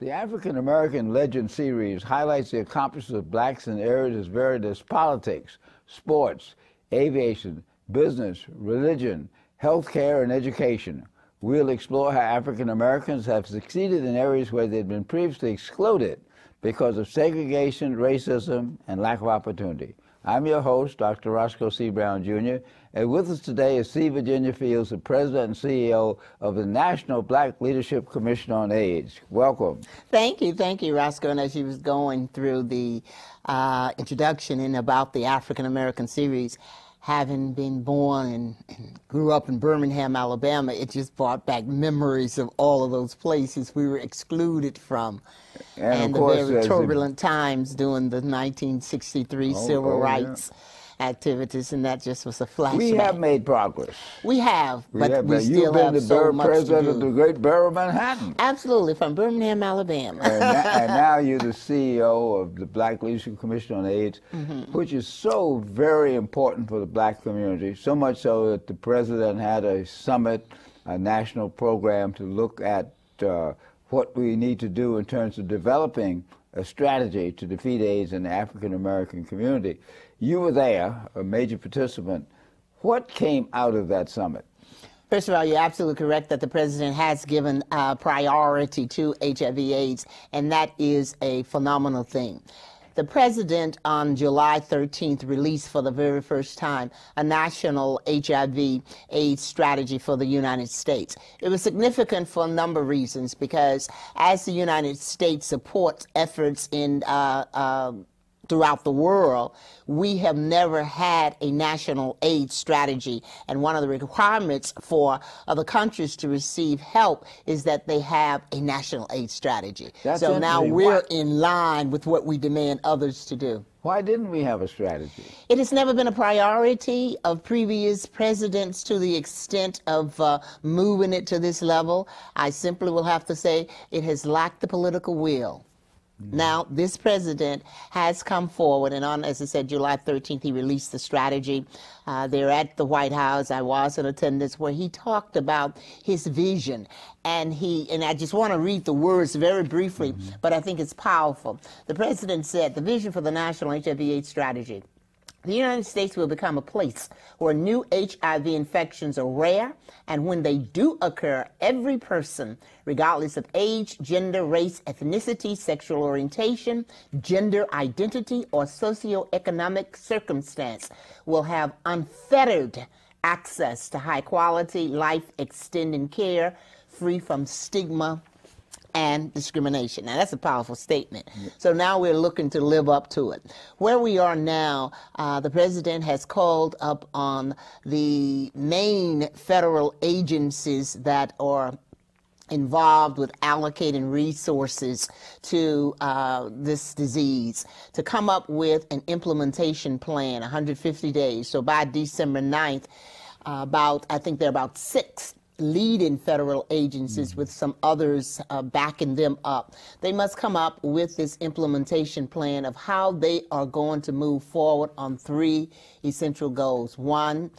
The African American Legend series highlights the accomplishments of blacks in areas as varied as politics, sports, aviation, business, religion, healthcare, and education. We'll explore how African Americans have succeeded in areas where they'd been previously excluded because of segregation, racism, and lack of opportunity. I'm your host, Dr. Roscoe C. Brown, Jr., and with us today is C. Virginia Fields, the President and CEO of the National Black Leadership Commission on AIDS. Welcome. Thank you, Roscoe. And as you was going through the introduction and about the African American series, having been born and grew up in Birmingham, Alabama, it just brought back memories of all of those places we were excluded from. And the very turbulent times during the 1963 civil rights activities, and that just was a flashback. We have made progress. We have, but we still have so much to do. You've been the president of the great borough of Manhattan. Absolutely, from Birmingham, Alabama. and now you're the CEO of the Black Leadership Commission on AIDS, which is so very important for the black community, so much so that the president had a summit, a national program to look at what we need to do in terms of developing a strategy to defeat AIDS in the African American community. You were there, a major participant. What came out of that summit? First of all, you're absolutely correct that the president has given priority to HIV/AIDS, and that is a phenomenal thing. The president on July 13th released for the very first time a national HIV/AIDS strategy for the United States. It was significant for a number of reasons, because as the United States supports efforts in throughout the world, we have never had a national AIDS strategy. And one of the requirements for other countries to receive help is that they have a national AIDS strategy. So now we're in line with what we demand others to do. Why didn't we have a strategy? It has never been a priority of previous presidents to the extent of moving it to this level. I simply will have to say it has lacked the political will. Now, this president has come forward, and on, as I said, July 13th, he released the strategy. They're at the White House. I was in attendance where he talked about his vision. And I just want to read the words very briefly, but I think it's powerful. The president said, the vision for the national HIV/AIDS strategy. The United States will become a place where new HIV infections are rare, and when they do occur, every person, regardless of age, gender, race, ethnicity, sexual orientation, gender identity, or socioeconomic circumstance, will have unfettered access to high-quality, life-extending care, free from stigma and discrimination. Now, that's a powerful statement. So now we're looking to live up to it. Where we are now, the president has called up on the main federal agencies that are involved with allocating resources to this disease to come up with an implementation plan, 150 days. So by December 9th, I think there are about 6 leading federal agencies with some others backing them up. They must come up with this implementation plan of how they are going to move forward on 3 essential goals. 1,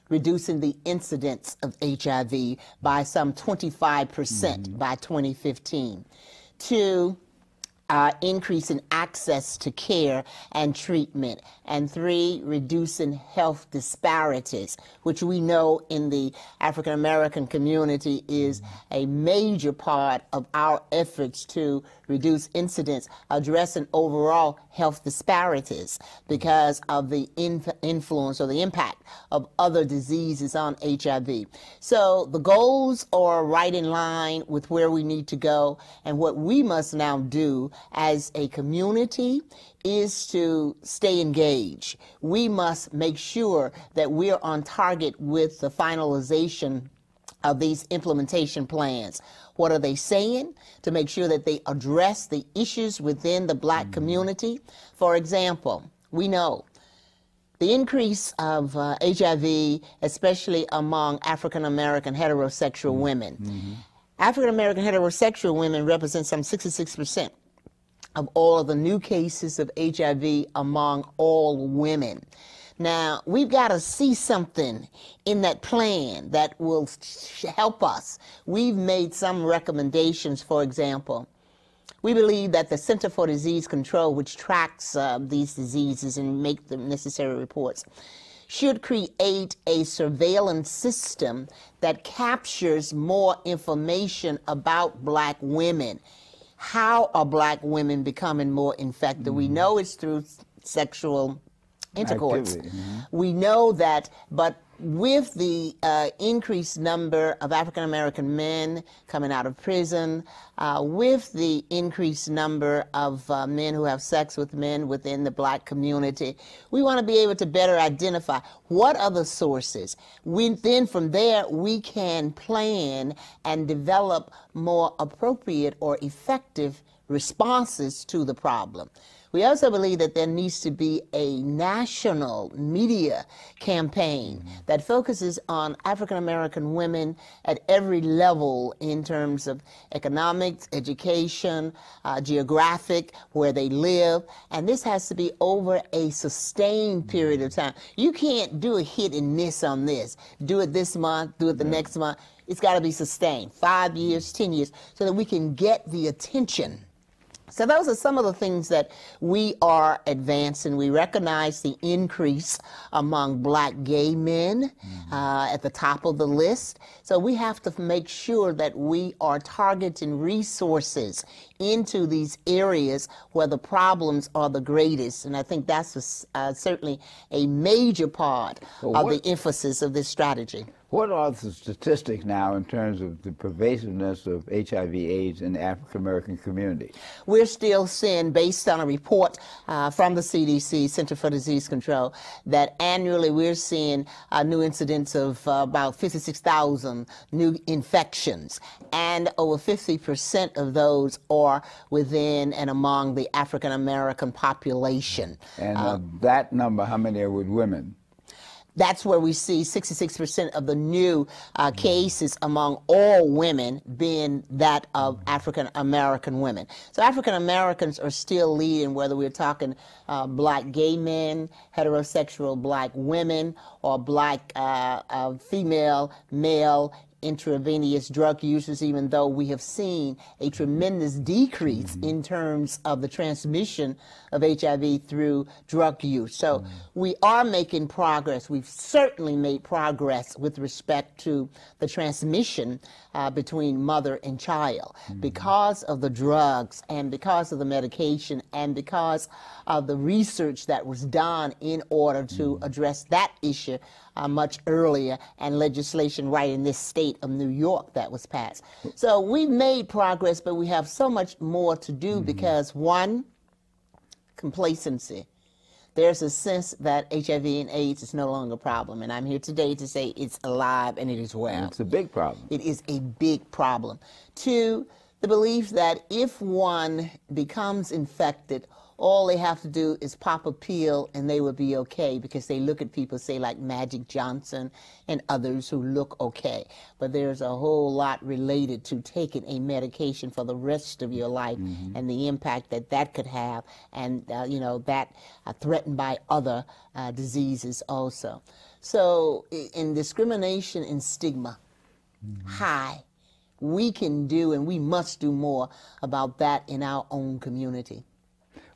reducing the incidence of HIV by some 25% by 2015. 2, increasing access to care and treatment. And 3, reducing health disparities, which we know in the African American community is a major part of our efforts to reduce incidence, addressing overall health disparities because of the influence or the impact of other diseases on HIV. So the goals are right in line with where we need to go, and what we must now do as a community is to stay engaged. We must make sure that we're on target with the finalization of these implementation plans. What are they saying? To make sure that they address the issues within the black community. For example, we know the increase of HIV, especially among African American heterosexual women. African American heterosexual women represent some 66% of all of the new cases of HIV among all women. Now, we've got to see something in that plan that will help us. We've made some recommendations, for example. We believe that the Center for Disease Control, which tracks these diseases and make the necessary reports, should create a surveillance system that captures more information about black women. How are black women becoming more infected? We know it's through sexual intercourse. We know that, but with the increased number of African American men coming out of prison, with the increased number of men who have sex with men within the black community, we want to be able to better identify what are the sources. Then from there, we can plan and develop more appropriate or effective responses to the problem. We also believe that there needs to be a national media campaign that focuses on African American women at every level in terms of economics, education, geographic, where they live, and this has to be over a sustained period of time. You can't do a hit and miss on this. Do it this month, do it the next month. It's got to be sustained, 5 years, 10 years, so that we can get the attention. So those are some of the things that we are advancing. We recognize the increase among black gay men at the top of the list. So we have to make sure that we are targeting resources into these areas where the problems are the greatest. And I think that's certainly a major part of the emphasis of this strategy. What are the statistics now in terms of the pervasiveness of HIV/AIDS in the African American community? We're still seeing, based on a report from the CDC, Center for Disease Control, that annually we're seeing new incidents of about 56,000 new infections, and over 50% of those are within and among the African American population. And that number, how many are with women? That's where we see 66% of the new cases among all women being that of African American women. So African Americans are still leading, whether we're talking black gay men, heterosexual black women, or black female, male, intravenous drug users, even though we have seen a tremendous decrease in terms of the transmission of HIV through drug use. So we are making progress. We've certainly made progress with respect to the transmission between mother and child because of the drugs and because of the medication and because of the research that was done in order to address that issue much earlier, and legislation right in this state of New York that was passed. So we've made progress, but we have so much more to do because, one, complacency. There's a sense that HIV and AIDS is no longer a problem, and I'm here today to say it's alive and it is well. And it's a big problem. It is a big problem. Two, the belief that if one becomes infected, all they have to do is pop a pill and they will be okay, because they look at people, say, like Magic Johnson and others who look okay. But there's a whole lot related to taking a medication for the rest of your life and the impact that that could have, and you know, that threatened by other diseases also. So in discrimination and stigma, high, we can do and we must do more about that in our own community.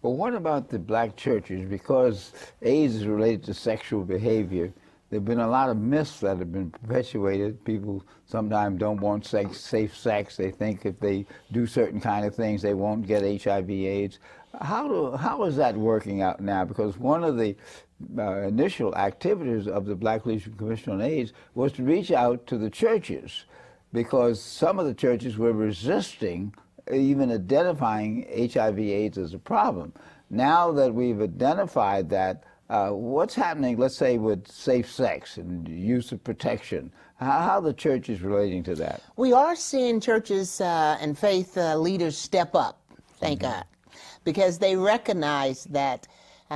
Well, what about the black churches? Because AIDS is related to sexual behavior. There have been a lot of myths that have been perpetuated. People sometimes don't want safe sex. They think if they do certain kind of things, they won't get HIV/AIDS. How is that working out now? Because one of the initial activities of the Black Leadership Commission on AIDS was to reach out to the churches, because some of the churches were resisting even identifying HIV/AIDS as a problem. Now that we've identified that, what's happening, let's say, with safe sex and use of protection? How are the churches relating to that? We are seeing churches and faith leaders step up, thank God, because they recognize that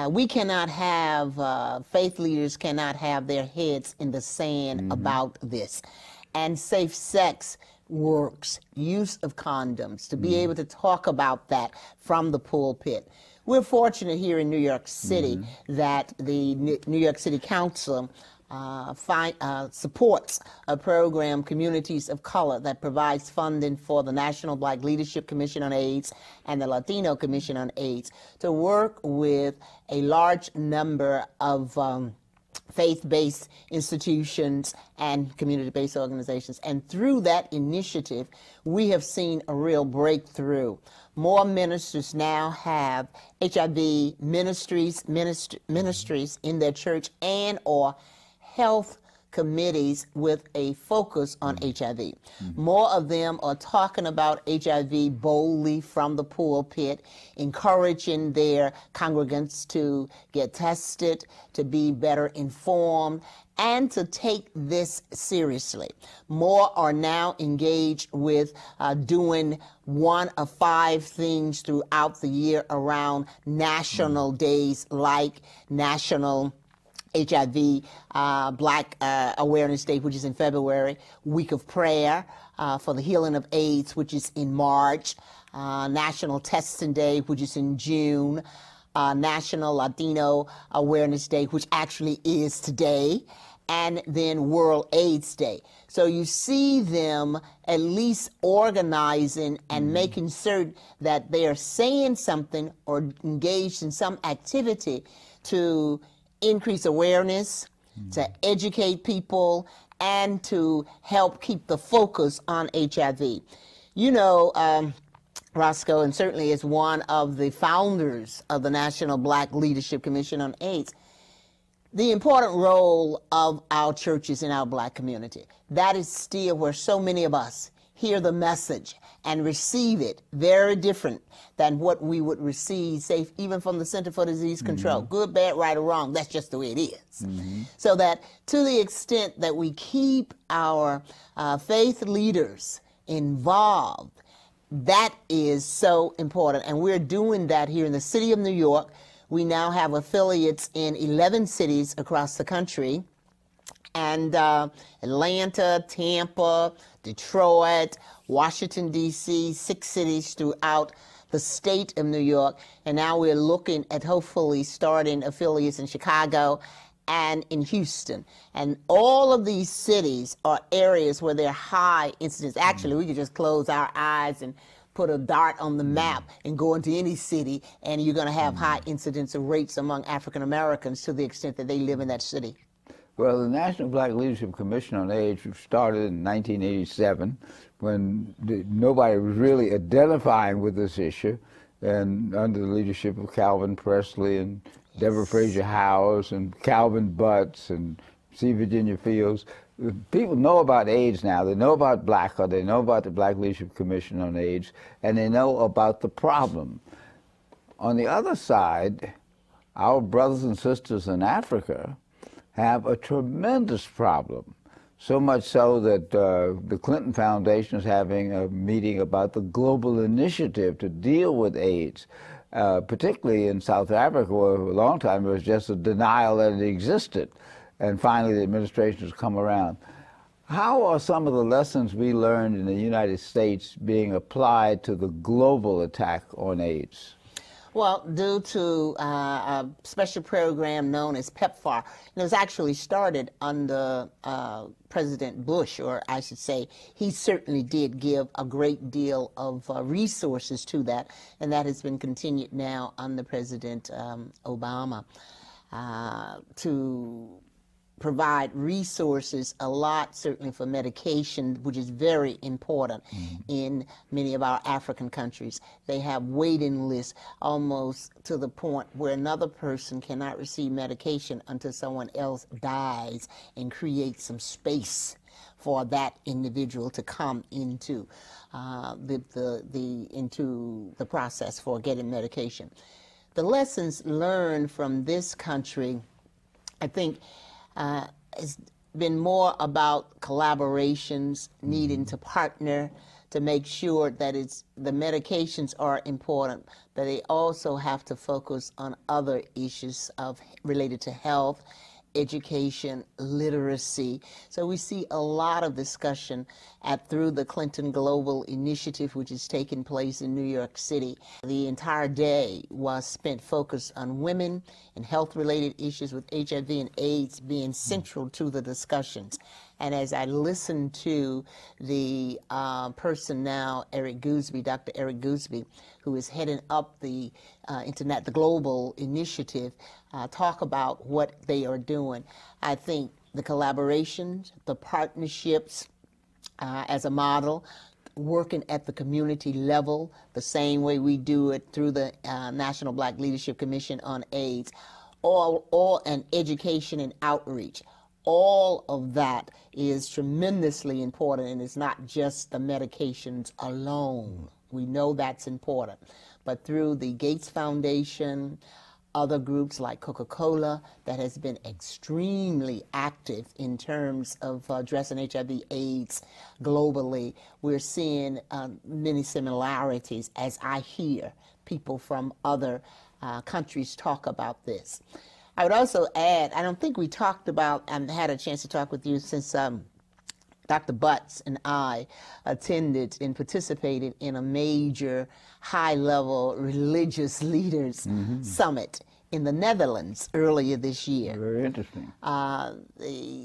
we cannot have, faith leaders cannot have their heads in the sand about this. And safe sex works, use of condoms, to be able to talk about that from the pulpit. We're fortunate here in New York City that the New York City Council supports a program, Communities of Color, that provides funding for the National Black Leadership Commission on AIDS and the Latino Commission on AIDS to work with a large number of faith-based institutions and community-based organizations. And through that initiative, we have seen a real breakthrough. More ministers now have HIV ministries in their church and or health committees with a focus on HIV. More of them are talking about HIV boldly from the pulpit, encouraging their congregants to get tested, to be better informed, and to take this seriously. More are now engaged with doing one of 5 things throughout the year around national days like National HIV Black Awareness Day, which is in February, Week of Prayer for the Healing of AIDS, which is in March, National Testing Day, which is in June, National Latino Awareness Day, which actually is today, and then World AIDS Day. So you see them at least organizing and making certain that they are saying something or engaged in some activity to increase awareness, to educate people, and to help keep the focus on HIV. You know, Roscoe, and certainly as one of the founders of the National Black Leadership Commission on AIDS, the important role of our churches in our black community. That is still where so many of us hear the message and receive it very different than what we would receive, say, even from the Center for Disease Control. Good, bad, right, or wrong, that's just the way it is. So that to the extent that we keep our faith leaders involved, that is so important. And we're doing that here in the city of New York. We now have affiliates in 11 cities across the country, and Atlanta, Tampa, Detroit, Washington, D.C., 6 cities throughout the state of New York. And now we're looking at hopefully starting affiliates in Chicago and in Houston. And all of these cities are areas where there are high incidence. Actually, we could just close our eyes and put a dart on the map and go into any city, and you're going to have high incidence of rates among African Americans to the extent that they live in that city. Well, the National Black Leadership Commission on AIDS started in 1987 when nobody was really identifying with this issue, and under the leadership of Calvin Presley and Deborah Fraser Howes and Calvin Butts and C. Virginia Fields. People know about AIDS now. They know about BLACA, they know about the Black Leadership Commission on AIDS, and they know about the problem. On the other side, our brothers and sisters in Africa have a tremendous problem, so much so that the Clinton Foundation is having a meeting about the global initiative to deal with AIDS, particularly in South Africa, where for a long time there was just a denial that it existed, and finally the administration has come around. How are some of the lessons we learned in the United States being applied to the global attack on AIDS? Well, due to a special program known as PEPFAR, it was actually started under President Bush, or I should say, he certainly did give a great deal of resources to that, and that has been continued now under President Obama to provide resources a lot, certainly for medication, which is very important in many of our African countries. They have waiting lists almost to the point where another person cannot receive medication until someone else dies and creates some space for that individual to come into into the process for getting medication. The lessons learned from this country, I think, has been more about collaborations, needing to partner to make sure that the medications are important, but they also have to focus on other issues related to health, education, literacy. So we see a lot of discussion through the Clinton Global Initiative, which is taking place in New York City. The entire day was spent focused on women and health-related issues, with HIV and AIDS being central to the discussions. And as I listened to the person now, Eric Gooseby, Dr. Eric Gooseby, who is heading up the the Global Initiative, talk about what they are doing, I think the collaborations, the partnerships as a model, working at the community level the same way we do it through the National Black Leadership Commission on AIDS, all and education and outreach. All of that is tremendously important, and it's not just the medications alone. We know that's important. But through the Gates Foundation, other groups like Coca-Cola that has been extremely active in terms of addressing HIV/AIDS globally, we're seeing many similarities as I hear people from other countries talk about this. I would also add, I don't think we talked about, and had a chance to talk with you since Dr. Butts and I attended and participated in a major high-level religious leaders summit in the Netherlands earlier this year. Very interesting.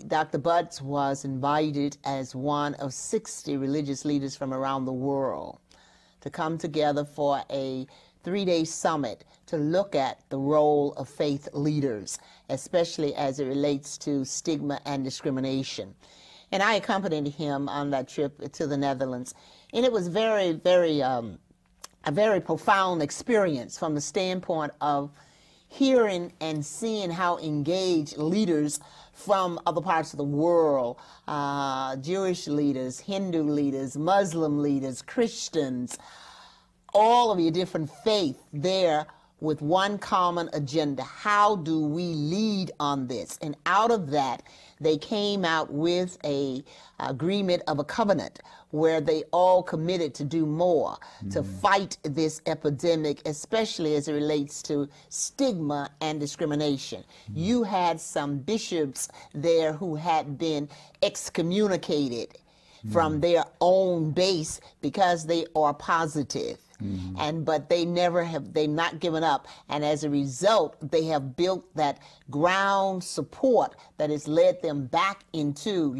Dr. Butts was invited as one of 60 religious leaders from around the world to come together for a 3-day summit to look at the role of faith leaders, especially as it relates to stigma and discrimination. And I accompanied him on that trip to the Netherlands. And it was a very profound experience from the standpoint of hearing and seeing how engaged leaders from other parts of the world, Jewish leaders, Hindu leaders, Muslim leaders, Christians, all of your different faiths there with one common agenda. How do we lead on this? And out of that, they came out with an agreement of a covenant where they all committed to do more to fight this epidemic, especially as it relates to stigma and discrimination. You had some bishops there who had been excommunicated from their own base because they are positive. But they've not given up, and as a result, they have built that ground support that has led them back into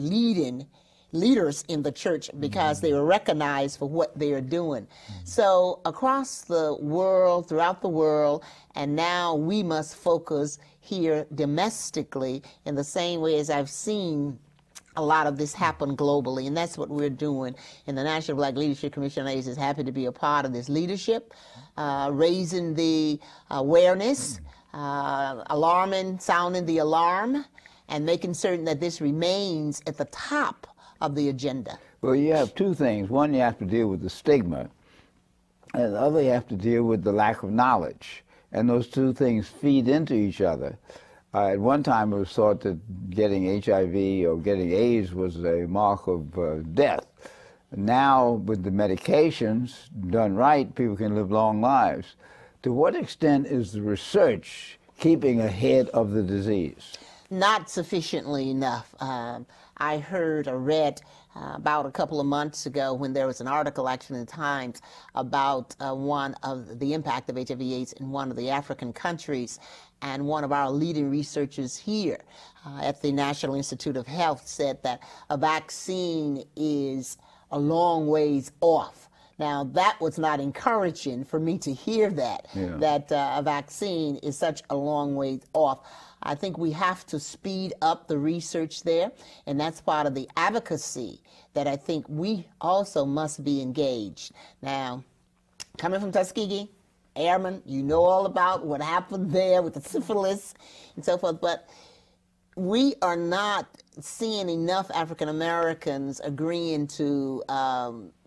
leaders in the church because they were recognized for what they are doing. So across the world, throughout the world, and now we must focus here domestically in the same way as I've seen a lot of this happen globally, and that's what we're doing. And the National Black Leadership Commission on AIDS is happy to be a part of this leadership, raising the awareness, sounding the alarm, and making certain that this remains at the top of the agenda. Well, you have two things. One, you have to deal with the stigma, and the other, you have to deal with the lack of knowledge. And those two things feed into each other. At one time, it was thought that getting HIV or getting AIDS was a mark of death. Now, with the medications done right, people can live long lives. To what extent is the research keeping ahead of the disease? Not sufficiently enough. I heard or read about a couple of months ago when there was an article actually in the Times about one of the impact of HIV/AIDS in one of the African countries. And one of our leading researchers here at the National Institute of Health said that a vaccine is a long ways off. Now, that was not encouraging for me to hear that, that a vaccine is such a long ways off. I think we have to speed up the research there, and that's part of the advocacy that I think we also must be engaged. Now, coming from Tuskegee, Airmen, you know all about what happened there with the syphilis and so forth, but we are not seeing enough African Americans agreeing to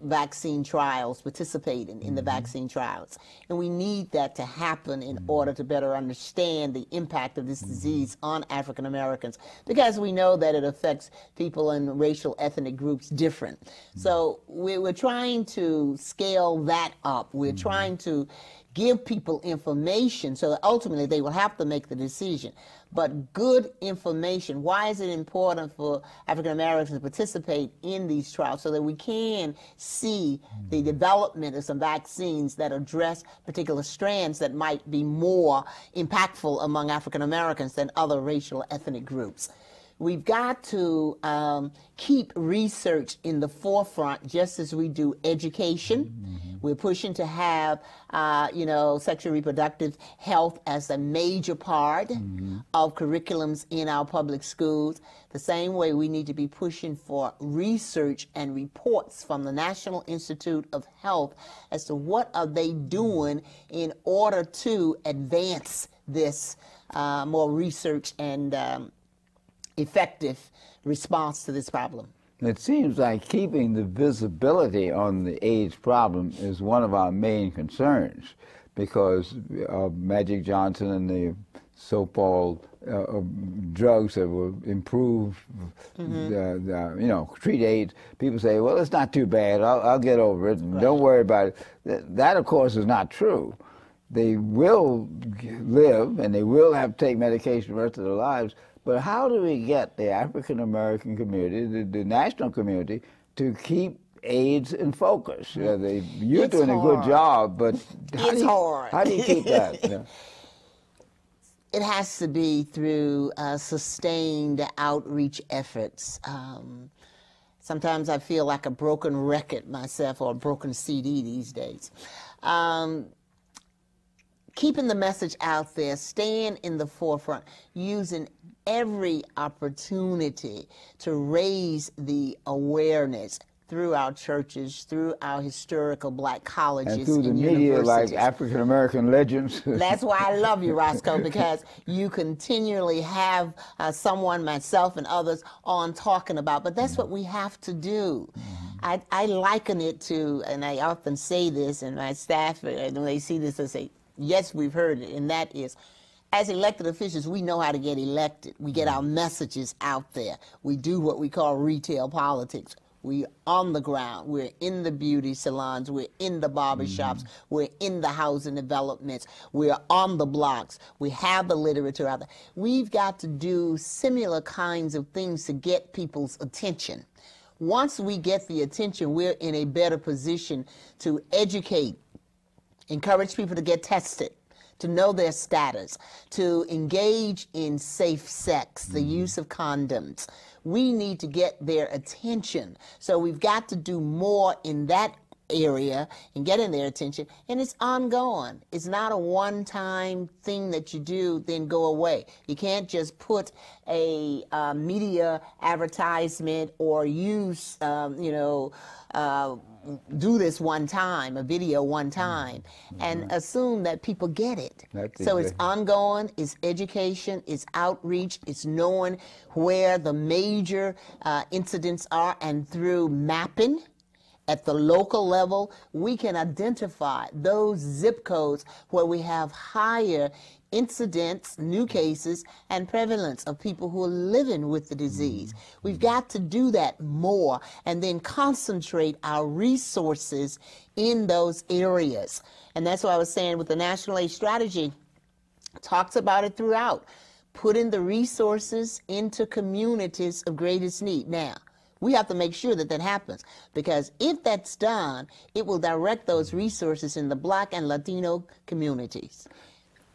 vaccine trials, participating in the vaccine trials. And we need that to happen in order to better understand the impact of this disease on African Americans, because we know that it affects people in racial ethnic groups different. So we're trying to scale that up. We're trying to give people information so that ultimately they will have to make the decision. But good information. Why is it important for African Americans to participate in these trials? So that we can see the development of some vaccines that address particular strands that might be more impactful among African Americans than other racial ethnic groups. We've got to keep research in the forefront, just as we do education. We're pushing to have, sexual reproductive health as a major part of curriculums in our public schools. The same way we need to be pushing for research and reports from the National Institute of Health as to what are they doing in order to advance this more research and effective response to this problem. It seems like keeping the visibility on the AIDS problem is one of our main concerns, because of Magic Johnson and the so-called drugs that will improve, treat AIDS. People say, well, it's not too bad. I'll get over it, and don't worry about it. That, of course, is not true. They will live, and they will have to take medication the rest of their lives. But how do we get the African American community, the national community, to keep AIDS in focus? You're doing a good job, but how do you keep that? Yeah. It has to be through sustained outreach efforts. Sometimes I feel like a broken record myself, or a broken CD these days. Keeping the message out there, staying in the forefront, using every opportunity to raise the awareness through our churches, through our historical black colleges and through the media, like African American legends. That's why I love you, Roscoe, because you continually have someone, myself and others, on talking about, but that's what we have to do. I liken it to, and I often say this, and my staff, when they see this, they say, yes, we've heard it, and that is, as elected officials, we know how to get elected. We get our messages out there. We do what we call retail politics. We're on the ground. We're in the beauty salons. We're in the barbershops. We're in the housing developments. We're on the blocks. We have the literature out there. We've got to do similar kinds of things to get people's attention. Once we get the attention, we're in a better position to educate, encourage people to get tested, to know their status, to engage in safe sex, the use of condoms. We need to get their attention. So we've got to do more in that area and getting their attention, and it's ongoing. It's not a one-time thing that you do then go away. You can't just put a media advertisement or use do this one time, a video one time, and assume that people get it. So it's ongoing, it's education, it's outreach, it's knowing where the major incidents are, and through mapping at the local level, we can identify those zip codes where we have higher incidents, new cases, and prevalence of people who are living with the disease. We've got to do that more and then concentrate our resources in those areas. And that's why I was saying with the National AIDS Strategy, talks about it throughout, putting the resources into communities of greatest need. Now, we have to make sure that that happens, because if that's done, it will direct those resources in the Black and Latino communities.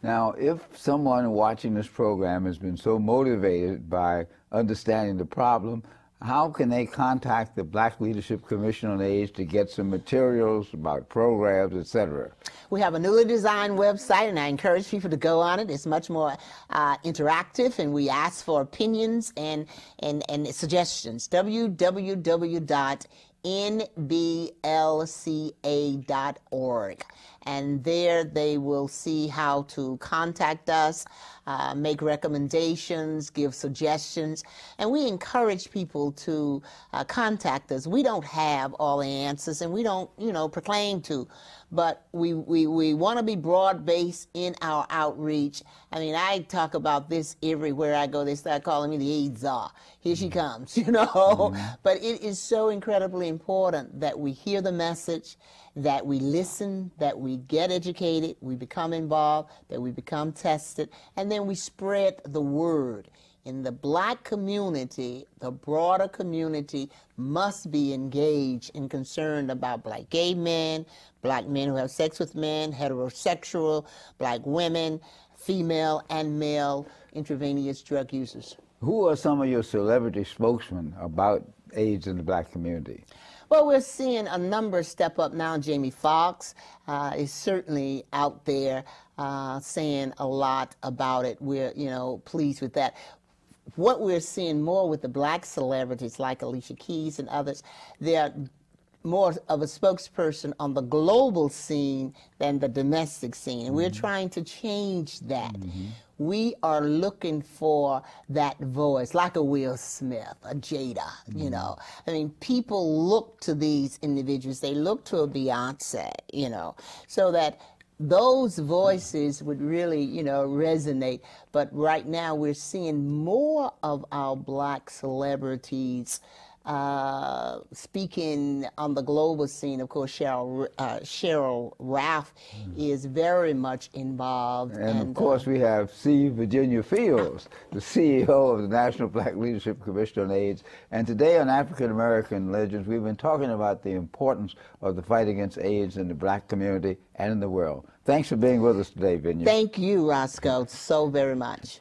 Now, if someone watching this program has been so motivated by understanding the problem, how can they contact the Black Leadership Commission on AIDS to get some materials about programs, etc.? We have a newly designed website, and I encourage people to go on it. It's much more interactive, and we ask for opinions and suggestions. www.nblca.org. And there they will see how to contact us, make recommendations, give suggestions, and we encourage people to contact us. We don't have all the answers, and we don't, proclaim to, but we want to be broad-based in our outreach. I mean, I talk about this everywhere I go. They start calling me the AIDS czar. Here she comes, But it is so incredibly important that we hear the message that we listen, that we get educated, we become involved, that we become tested, and then we spread the word. In the black community, the broader community must be engaged and concerned about black gay men who have sex with men, heterosexual, black women, female and male intravenous drug users. Who are some of your celebrity spokesmen about AIDS in the black community? Well, we're seeing a number step up now. Jamie Foxx is certainly out there saying a lot about it. We're, pleased with that. What we're seeing more with the black celebrities like Alicia Keys and others, they're more of a spokesperson on the global scene than the domestic scene. And we're trying to change that. We are looking for that voice, like a Will Smith, a Jada, I mean, people look to these individuals. They look to a Beyonce, so that those voices would really, resonate. But right now we're seeing more of our black celebrities speaking on the global scene. Of course, Cheryl Ralph is very much involved. And of course, we have C. Virginia Fields, the CEO of the National Black Leadership Commission on AIDS. And today on African American Legends, we've been talking about the importance of the fight against AIDS in the black community and in the world. Thanks for being with us today, Virginia. Thank you, Roscoe, so very much.